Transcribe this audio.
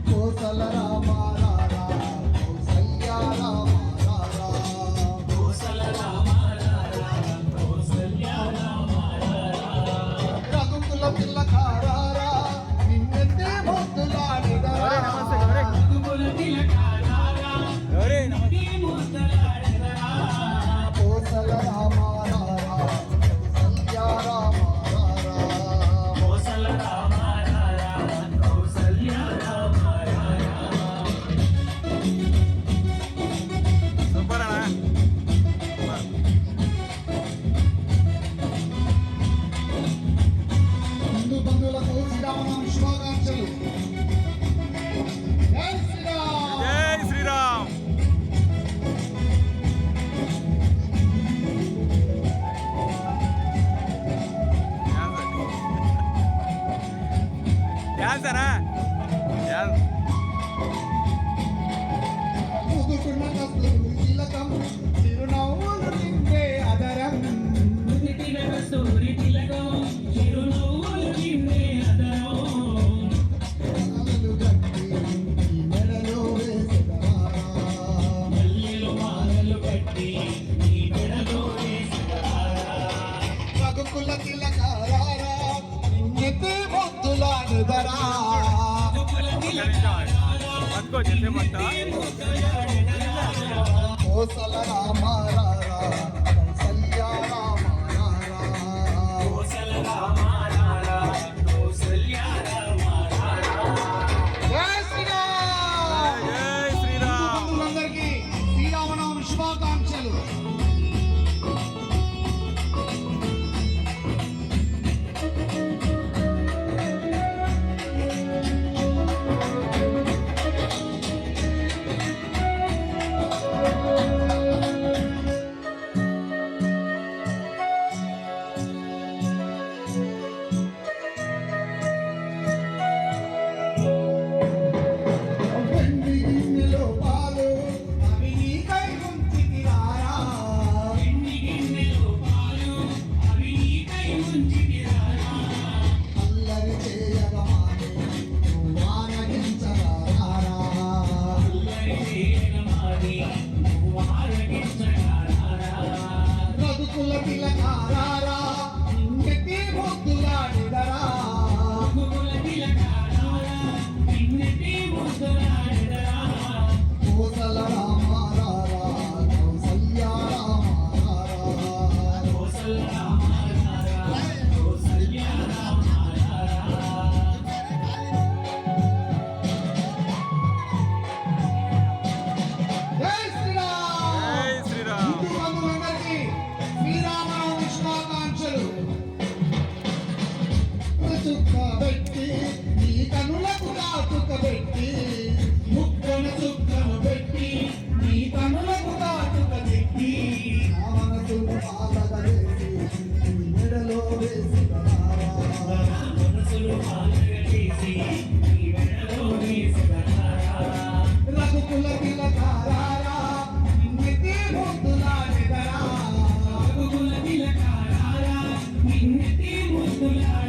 కోసల రామారారా కౌసల్య రామారారా కోసల రామారారా కౌసల్య రామారారా రఘుకుల పిల్లకారారా నిన్నెత్తే ముద్దులాడెదరా రఘుకుల పిల్లకారారా నిన్నెత్తే ముద్దులాడెదరా కోసల రామారారా కౌసల్య రామారారా కోసల రామారారా కౌసల్య రామారారా సూపర్ అన్న హిందూ బంధువులకు శ్రీరామనామ శుభాకాంక్షలు. జై శ్రీరామ్. జై శ్రీరామ్. డ్యాన్స్ అన్నా డ్యాన్స్. ముదుకున్న కస్తూరి తిలకం చిరునవ్వులు నిండే అదరం నుదిటిన కస్తూరి తిలకం చిరునవ్వులు నిండే అదరం కలలు కట్టి ఈ మెడలో వేసెదవారా. మల్లెలు మాలలు కట్టి నీ మెడలో వేసినారా రఘుకుల తిలకారారా నిన్నెత్తే ముద్దులాడెదరా పట్టుకో చేసే పట్ట కోసల రామారారా కౌసల్య రామారారా కోసల రామారారా కౌసల్య రామారారా జై శ్రీరామ్. జై శ్రీరామ్. బంధువులందరికీ శ్రీరామనవమి శుభాకాంక్షలు. వెండి గిన్నెలో పాలు అవి నీకై ఉంచితిరారా. వెండి గిన్నెలో పాలు అవి నీకై ఉంచితిరారా అల్లరి చేయగమానే నువ్వు ఆరగించరారా. అల్లరి చేయగమాని నువ్వు ఆరగించగారారా రఘుకుల తిలకారారా నిన్నెత్తి ముద్దులాడెదరా. రఘుకుల తిలకారారా నిన్నెత్తి ముద్దులాడెదరా కోసల రామారారా కౌసల్య రామారారా కోసల రామారారా కౌసల్య రామారారా జై శ్రీరామ్. జై శ్రీరామ్. హిందూ బంధువులందరికీ శ్రీరామనవమి శుభాకాంక్షలు. చుక్క పెట్టి నీ కనులకు కాటుక పెట్టి ముక్కన చుక్కను పెట్టి నీ కనులకు కాటుక పెట్టి నా మనసును బాధగా చేసి నీ మెడలో వేసినారా. మనసులు బాలగా చేసి నీ మెడలో వేసినారా రఘుకుల తిలకారారా నిన్నెత్తి ముద్దులాడెదరా. రఘుకుల తిలకారారా నిన్నెత్తి ముద్దులాడెదరా